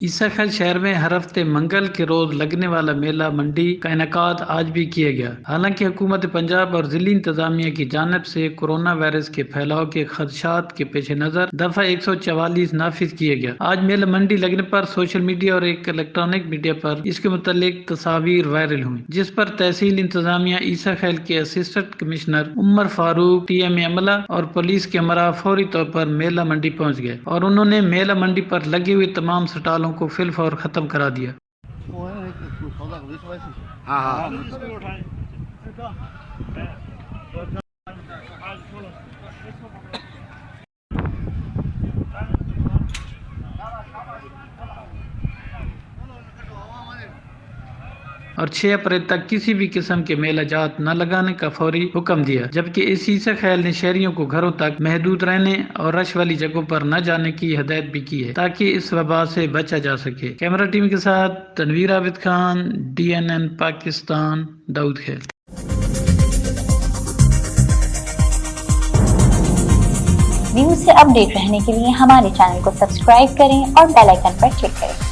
ईसा खाल शहर में हर हफ्ते मंगल के रोज लगने वाला मेला मंडी का इनेकाद आज भी किया गया। हालांकि हुकूमत पंजाब और जिली इंतजामिया की जानिब से कोरोना वायरस के फैलाव के खदशात के पेश नजर दफा 144 नाफिज किया गया। आज मेला मंडी लगने पर सोशल मीडिया और एक इलेक्ट्रॉनिक मीडिया पर इसके मुतालिक तस्वीर वायरल हुई, जिस पर तहसील इंतजामिया ईसा खाल के assistant commissioner Umar Farooq, TMA अमला और पुलिस के अमला फौरी तौर पर मेला मंडी पहुंच गए और उन्होंने मेला मंडी पर लगे हुए तमाम स्टॉलों को फिलफौर खत्म करा दिया। हाँ। और 6 अप्रैल तक किसी भी किस्म के मेला जात न लगाने का फौरी हुक्म दिया, जबकि ईसा खाल ने शहरियों को घरों तक महदूद रहने और रश वाली जगहों पर न जाने की हिदायत भी की है ताकि इस वबा से बचा जा सके। कैमरा टीम के साथ तनवीर आबिद खान, DNN पाकिस्तान, दाऊद खेल। न्यूज़ से अपडेट रहने के लिए हमारे चैनल को सब्सक्राइब करें और बेल आइकन पर क्लिक करें।